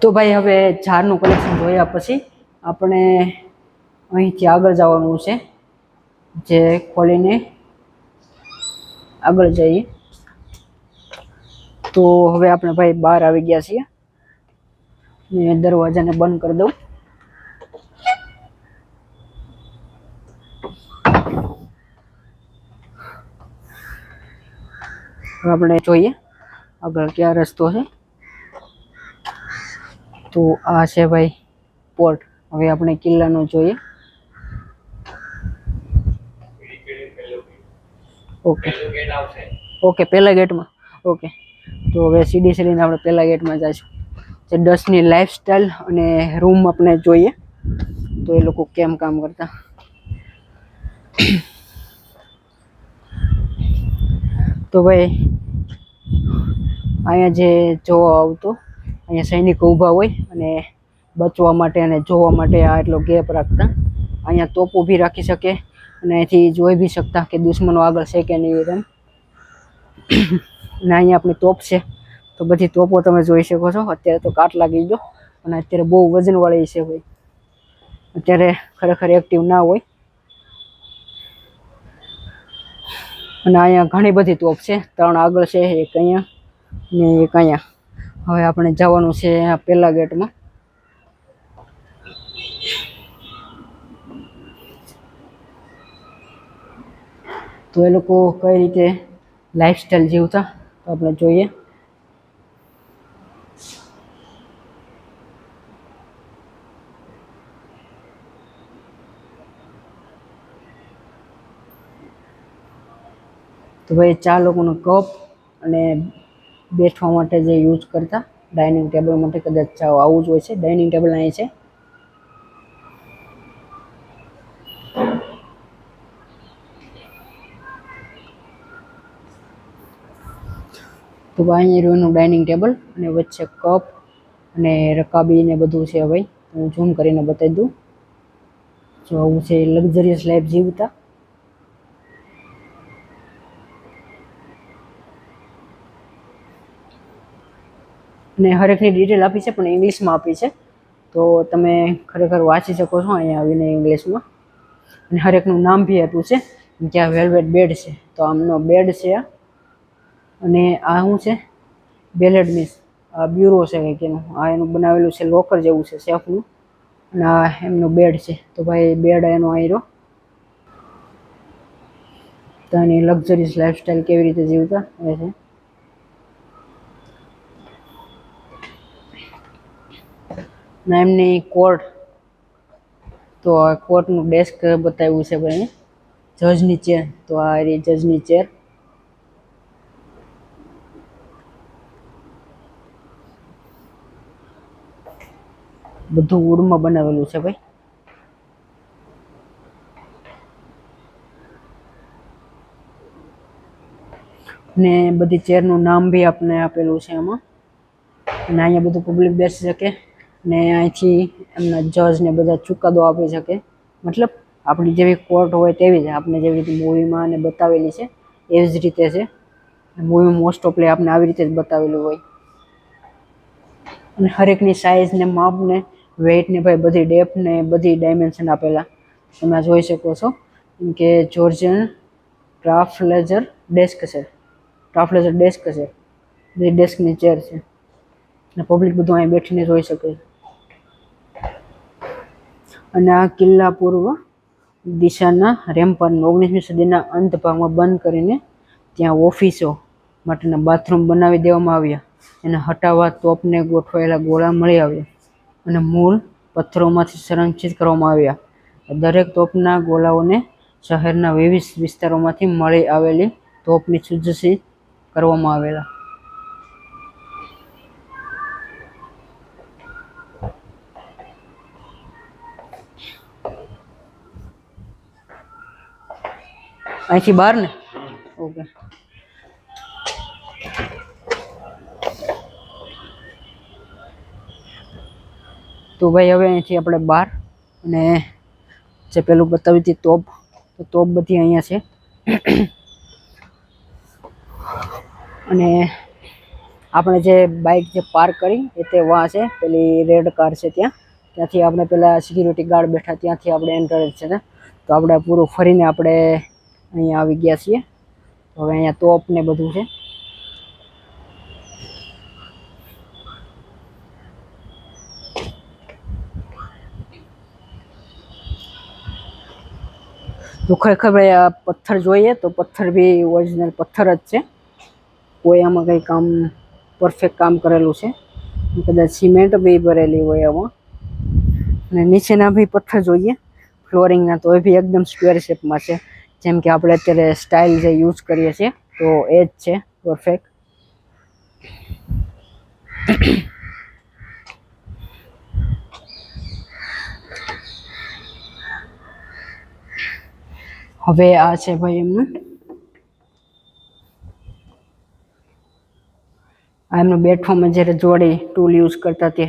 તો ભાઈ હવે ઝાડનું કલેક્શન જોયા પછી આપણે અહીંથી આગળ જવાનું છે, જે ખોલીને આગળ જઈએ. તો હવે આપણે ભાઈ બહાર આવી ગયા છીએ ને દરવાજાને બંધ કરી દઉં. આપણે જોઈએ આગળ ક્યાં રસ્તો છે. તો આ છે ભાઈ પોર્ટ. હવે આપણે કિલ્લાનો જોઈએ. ઓકે પહેલા ગેટમાં. ઓકે, તો હવે સીડી સીડીને આપણે પહેલા ગેટમાં જઈશું. જે ડચની લાઈફસ્ટાઈલ અને રૂમ આપણે જોઈએ તો એ લોકો કેમ કામ કરતા. તો ભાઈ અહીંયા જે જોવા આવતો, અહીંયા સૈનિકો ઊભા હોય અને બચવા માટે અને જોવા માટે આ એટલો ગેપ રાખતા. અહીંયા તોપ ઊભી રાખી શકે અને અહીંથી જોઈ બી શકતા કે દુશ્મનો આગળ છે કે નહીં એમ. અને અહીંયા આપણી તોપ છે, તો બધી તોપો તમે જોઈ શકો છો. અત્યારે તો કાટ લાગી ગયો અને અત્યારે બહુ વજનવાળી છે ભાઈ, અત્યારે ખરેખર એક્ટિવ ના હોય. અને અહીંયા ઘણી બધી તોપ છે, 3 આગળ છે, એક અહીંયા ને એક અહીંયા. હવે આપણે જવાનું છે આ પહેલા ગેટમાં. તો એ લોકો કઈ રીતે લાઈફસ્ટાઈલ જીવતા તો આપણે જોઈએ. તો ભાઈ ચા લોકોનો કપ અને બેઠવા માટે જે યુઝ કરતા ડાઇનિંગ ટેબલ માટે, કદાચ ચા આવું જ હોય છે. ડાઇનિંગ ટેબલ અહીં છે. તો અહીંયા રહ્યું ડાઇનિંગ ટેબલ અને વચ્ચે કપ અને રકાબી ને બધું છે. ભાઈ હું ઝૂમ કરીને બતાવી દઉં. જો આવું છે લક્ઝરિયસ લાઈફ જીવતા. અને હરેકની ડિટેલ આપી છે, પણ ઇંગ્લિશમાં આપી છે, તો તમે ખરેખર વાંચી શકો છો અહીંયા આવીને ઇંગ્લિશમાં. અને હરેકનું નામ બી આપ્યું છે કે આ વેલ્વેટ બેડ છે, તો આમનો બેડ છે આ. અને આ શું છે? બેલેડ મીન્સ આ બ્યુરો છે કંઈક એનું. આ એનું બનાવેલું છે, લોકર જેવું છે સેફનું. અને આ એમનો બેડ છે. તો ભાઈ બેડ એનો અહીં રહ્યો. તો એની લક્ઝરીસ લાઈફસ્ટાઈલ કેવી રીતે જીવતા એ છે. ના એમની કોર્ટ, તો આ કોર્ટનું ડેસ્ક બતાવ્યું છે ભાઈ. જજની ચેર, તો આ રહી જજની ચેર. બધું વુડમાં બનાવેલું છે ભાઈ. ને બધી ચેરનું નામ બી આપણે આપેલું છે આમાં. અને અહીંયા બધું પબ્લિક બેસી શકે ને અહીંથી એમના જજ ને બધા ચુકાદો આપી શકે. મતલબ આપણી જેવી કોર્ટ હોય તેવી જ, આપણે જેવી રીતે મૂવીમાં ને બતાવેલી છે એવી જ રીતે છે. મૂવી મોસ્ટ ઓફલી આપણે આવી રીતે જ બતાવેલું હોય. અને હરેકની સાઇઝ ને માપ ને વેઇટ ને ભાઈ બધી ડેપ્થ ને બધી ડાયમેન્શન આપેલા તમે જોઈ શકો છો. કે જોર્જિયન ટ્રાફલેજર ડેસ્ક છે. ટ્રાફલેજર ડેસ્ક છે, બધી ડેસ્કની ચેર છે. અને પબ્લિક બધું અહીં બેઠીને જોઈ શકે. અને આ કિલ્લા પૂર્વ દિશાના રેમ્પર 19મી સદીના અંત ભાગમાં બંધ કરીને ત્યાં ઓફિસો માટેના બાથરૂમ બનાવી દેવામાં આવ્યા. એને હટાવવા તોપને ગોઠવાયેલા ગોળા મળી આવ્યા અને મૂળ પથ્થરોમાંથી સંરક્ષિત કરવામાં આવ્યા. દરેક તોપના ગોળાઓને શહેરના વિવિધ વિસ્તારોમાંથી મળી આવેલી તોપની સુજ્જથી કરવામાં આવેલા. અહીંથી બહાર ને ઓકે. તો ભાઈ હવે અહીંથી આપણે બહાર, અને જે પેલું બતાવી હતી તોપ, તો તોપ બધી અહીંયા છે. અને આપણે જે બાઇક જે પાર્ક કરી એ તે વાં છે, પેલી રેડ કાર છે ત્યાંથી આપણે પેલા સિક્યુરિટી ગાર્ડ બેઠા ત્યાંથી આપણે એન્ટર છે ને, તો આપણે પૂરું ફરીને આપણે અહીંયા આવી ગયા છીએ. હવે અહીંયા તોપ ને બધું છે. તો ખરેખર ભાઈ આ પથ્થર જોઈએ તો પથ્થર બી ઓરિજિનલ પથ્થર જ છે, કોઈ આમાં કંઈ કામ પરફેક્ટ કામ કરેલું છે. કદાચ સિમેન્ટ બી ભરેલી હોય આમાં. અને નીચેના બી પથ્થર જોઈએ ફ્લોરિંગના, તો એ બી એકદમ સ્ક્વેર શેપમાં છે, જેમ કે આપણે અત્યારે સ્ટાઇલ જે યુઝ કરીએ છીએ તો એ જ છે પરફેક્ટ. હવે આ છે ભાઈ એમનું આ એમનું બેડરૂમમાં જ્યારે જોડે ટૂલ યુઝ કરતા તે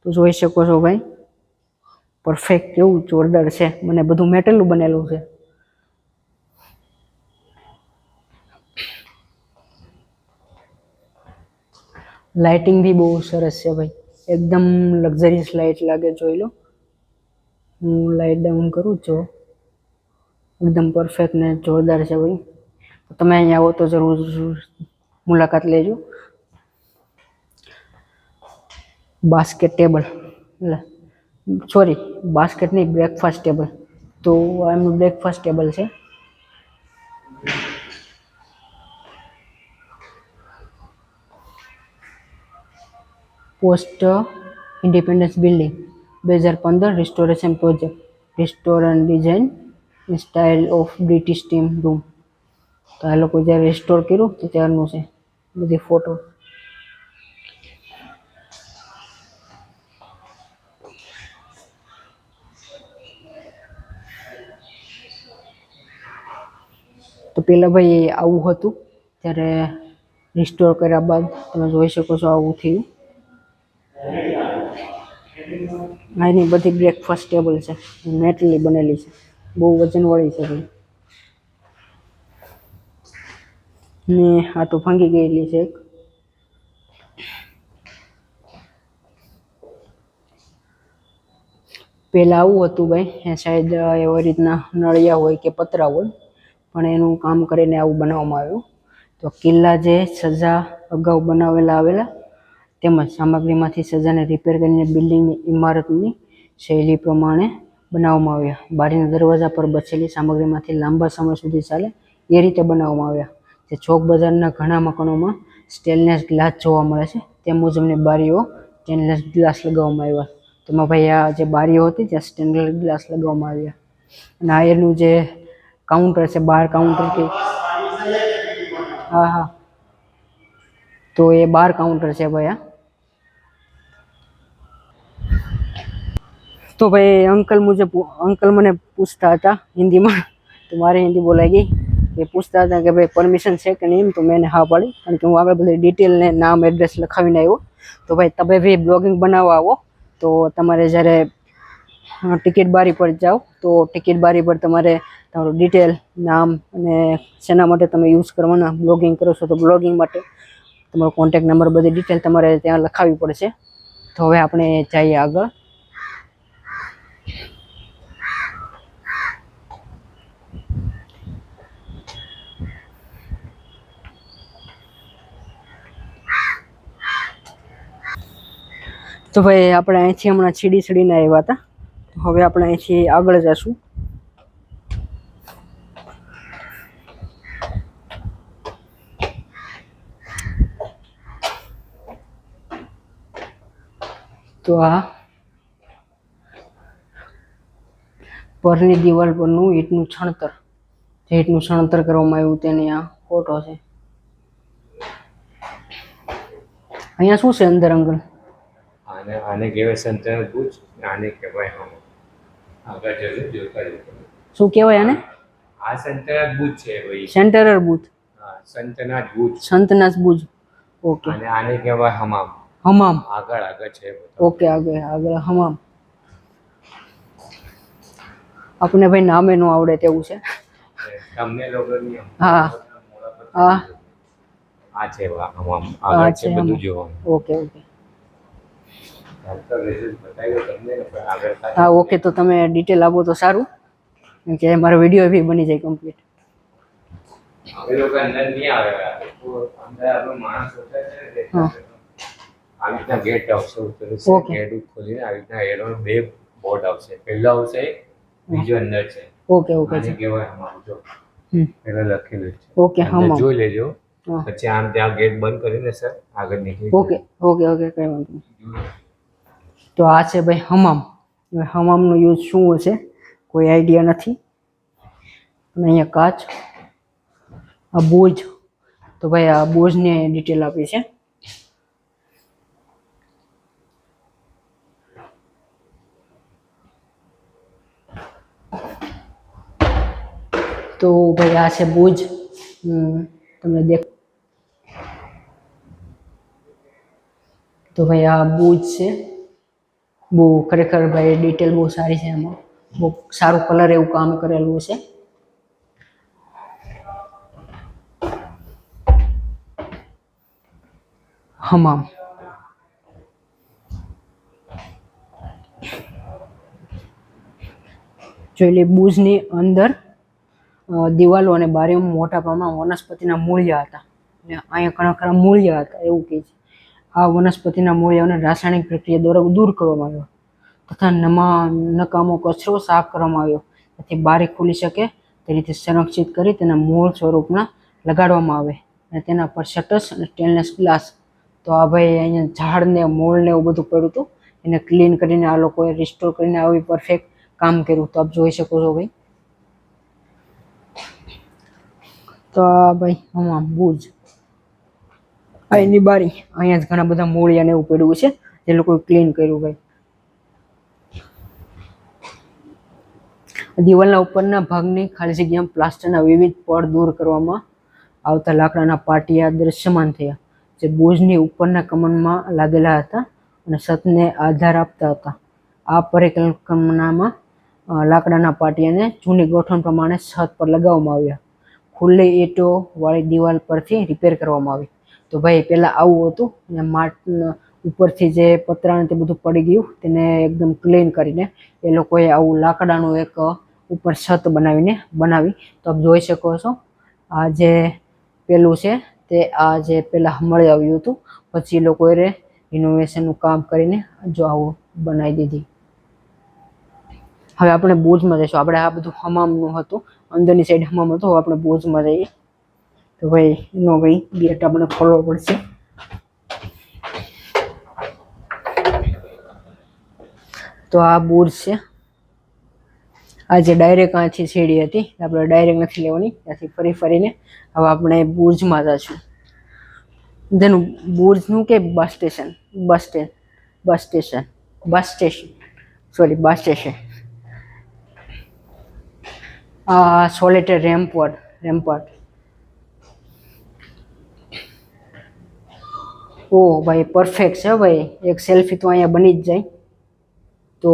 તો જોઈ શકો છો ભાઈ, પરફેક્ટ કેવું જોરદાર છે. મને બધું મેટલનું બનેલું છે. લાઇટિંગ બી બહુ સરસ છે ભાઈ, એકદમ લક્ઝરિયસ લાઇટ લાગે. જોઈ લો, હું લાઇટ ડાઉન કરું છું, એકદમ પરફેક્ટ ને જોરદાર છે ભાઈ. તમે અહીંયા આવો તો જરૂર મુલાકાત લેજો. બાસ્કેટ ટેબલ, સોરી બાસ્કેટ નહીં, બ્રેકફાસ્ટ ટેબલ. તો આ એમનું બ્રેકફાસ્ટ ટેબલ છે. Post independence building 2015 restoration project, restaurant design in style of British tea room. તો આ લોકો જ્યારે રિસ્ટોર કર્યું તો ત્યારનું છે બધી ફોટો. તો પેલા ભાઈ આવું હતું, ત્યારે રિસ્ટોર કર્યા બાદ તમે જોઈ શકો છો આવું થયું. આની બધી બ્રેકફાસ્ટ ટેબલ છે, મેટલની બનેલી છે, બહુ વજનવાળી છે ભાઈ. ને આ તો ભાંગી ગયેલી છે એક. પહેલાં આવું હતું ભાઈ, એ શાયદ એવી રીતના નળિયા હોય કે પતરા હોય, પણ એનું કામ કરીને આવું બનાવવામાં આવ્યું. તો કિલ્લા જે સજા અગાઉ બનાવેલા આવેલા તેમજ સામગ્રીમાંથી સજાને રિપેર કરીને બિલ્ડિંગની ઇમારતની શૈલી પ્રમાણે બનાવવામાં આવ્યા. બારીના દરવાજા પર બચેલી સામગ્રીમાંથી લાંબા સમય સુધી ચાલે એ રીતે બનાવવામાં આવ્યા. જે ચોક બજારના ઘણા મકાનોમાં સ્ટેનલેસ ગ્લાસ જોવા મળે છે તે મુજબની બારીઓ સ્ટેનલેસ ગ્લાસ લગાવવામાં આવ્યા. તેમાં ભાઈ આ જે બારીઓ હતી ત્યાં સ્ટેનલેસ ગ્લાસ લગાવવામાં આવ્યા. અને આ એનું જે કાઉન્ટર છે, બાર કાઉન્ટર કે હા, તો એ બાર કાઉન્ટર છે ભાઈ આ. તો ભાઈ અંકલ મને પૂછતા હતા હિન્દીમાં, તો મારે હિન્દી બોલાઈ ગઈ. એ પૂછતા હતા કે ભાઈ પરમિશન છે કે નહીં, તો મેં એને હા પાડી, કારણ કે હું આગળ બધી ડિટેલ ને નામ એડ્રેસ લખાવીને આવ્યો. તો ભાઈ તમે બી બ્લોગિંગ બનાવવા આવો તો તમારે જ્યારે ટિકિટ બારી પર જાઓ તો ટિકિટ બારી પર તમારે તમારું ડિટેલ, નામ અને શેના માટે તમે યુઝ કરવાના, બ્લોગિંગ કરો છો તો બ્લોગિંગ માટે તમારો કોન્ટેક્ટ નંબર, બધી ડિટેલ તમારે ત્યાં લખાવવી પડશે. તો હવે આપણે જઈએ આગળ. તો ભાઈ આપણે અહીંથી હમણાં ચડીને આવ્યા હતા, હવે આપણે અહીંથી આગળ જશું. તો આ પરની દિવાલ પરનું ઈંટનું છણતર, જે ઈંટનું છણતર કરવામાં આવ્યું તેની આ ફોટો છે. અહીંયા શું છે અંદર અંકલ? આને કહેવાય સંતનત ભુજ, આને કહેવાય આગળ જજો જોતા જજો. શું કહેવાય આને? આ સંતનાથ ભુજ છે ભાઈ. Centre booth. હા, સંતનાથ ભુજ. સંતનાથ ભુજ. ઓકે. અને આને કહેવાય હમામ. હમામ. આગળ છે. ઓકે, આગળ હમામ. આપણે ભાઈ નામે નો આવડે તેવું છે. તમને લોકોની હા, હા, આ છે આમ આગળ છે બધું જોવાનું. ઓકે ઓકે હાલ તો રિઝલ્ટ બતાવ્યો તમને ને પણ આગળ હા ઓકે, તો તમે ડિટેલ આપો તો સારું, કેમ કે મારો વિડીયો બી બની જાય કમ્પ્લીટ. અમે લોકો અંદર નહીં આવે તો અંદર આપણો માણસ હોતા છે ને તે હા. આવી રીતના ગેટ આવશે ઉતરે છે. Okay. ગેટ ખોલીને આવી રીતના એનો બે બોર્ડ આવશે. પહેલો આવશે એક, બીજો અંદર છે. ઓકે ઓકે આને છે. કહેવાય હમામ. જો હમ પેલા લખેલું છે. ઓકે અંદર હમામ. જોઈ લેજો. હા પછી આમ ત્યાં ગેટ બંધ કરીને સર આગળ નીકળી ઓકે ઓકે ઓકે કઈ વાંધો નહીં. તો આ છે ભાઈ હમામ. હવે હમામનો યુઝ શું હશે કોઈ આઈડિયા નથી. અને અહીંયા કાચ, આ બોજ, તો ભાઈ આ બોજની ડિટેલ આપી છે. તો ભાઈ આ છે બોજ. તમને દેખ, તો ભાઈ આ બોજ છે. બહુ ખરેખર ભાઈ ડિટેલ બહુ સારી છે એમાં, બહુ સારું કલર એવું કામ કરેલું છે. હમામ. જોઈ લે, બુજની અંદર દિવાલો અને બારીઓમાં મોટા પ્રમાણમાં વનસ્પતિના મૂળિયા હતા. અને અહીંયા ઘણા ખરા મૂળિયા હતા એવું કહે છે. આ વનસ્પતિના મૂળિયાઓને રાસાયણિક પ્રક્રિયા દ્વારા દૂર કરવામાં આવ્યો તથા નકામો કચરો સાફ કરવામાં આવ્યો, જેથી બારી ખુલી શકે તે રીતે સંરક્ષિત કરી તેના મૂળ સ્વરૂપના લગાડવામાં આવે અને તેના પર શટર્સ અને સ્ટેનલેસ ગ્લાસ. તો આ ભાઈ અહીંયા ઝાડને મૂળને એવું બધું પડ્યું હતું, એને ક્લીન કરીને આ લોકોએ રિસ્ટોર કરીને આવી પરફેક્ટ કામ કર્યું. તો આપ જોઈ શકો છો ભાઈ. તો આ ભાઈ હમામ બુજ, આ એની બારી. અહીંયા જ ઘણા બધા મૂળિયાને એવું પડ્યું છે જે લોકોએ ક્લીન કર્યું ભાઈ. દિવાલના ઉપરના ભાગની ખાલી જગ્યામાં પ્લાસ્ટરના વિવિધ પડ દૂર કરવામાં આવતા લાકડાના પાટિયા દ્રશ્યમાન થયા, જે બોજની ઉપરના કમાનમાં લાગેલા હતા અને છતને આધાર આપતા હતા. આ પરિકલ્પનામાં લાકડાના પાટિયાને જૂની ગોઠવણ પ્રમાણે છત પર લગાવવામાં આવ્યા. ખુલ્લી ઈંટો વાળી દિવાલ પરથી રિપેર કરવામાં આવી. તો ભાઈ પહેલાં આવું હતું અને ઉપરથી જે પતરાને તે બધું પડી ગયું તેને એકદમ ક્લીન કરીને એ લોકોએ આવું લાકડાનું એક ઉપર છત બનાવી. તો આપ જોઈ શકો છો આ જે પેલું છે તે આ જે પહેલાં મળી આવ્યું હતું, પછી એ લોકોએ રિનોવેશનનું કામ કરીને જો આવું બનાવી દીધી. હવે આપણે બોજમાં જઈશું. આપણે આ બધું હમામનું હતું, અંદરની સાઈડ હમામ હતું. હવે આપણે બોજમાં જઈએ. તો ભાઈ એનો ભાઈ ગેટ આપણે ખોલવો પડશે. તો આ બોજ છે. આ જે ડાયરેક્ટ આથી સીડી હતી, આપણે ડાયરેક્ટ નથી લેવાની, ત્યાંથી ફરીને હવે આપણે બુર્જમાં જઈશું. તેનું બુર્જનું કે બસ સ્ટેશન, બસ સ્ટેશન. આ સોલેટર રેમ્પોર્ટ. ઓ ભાઈ પરફેક્ટ છે ભાઈ, એક સેલ્ફી તો અહીંયા બની જ જાય. તો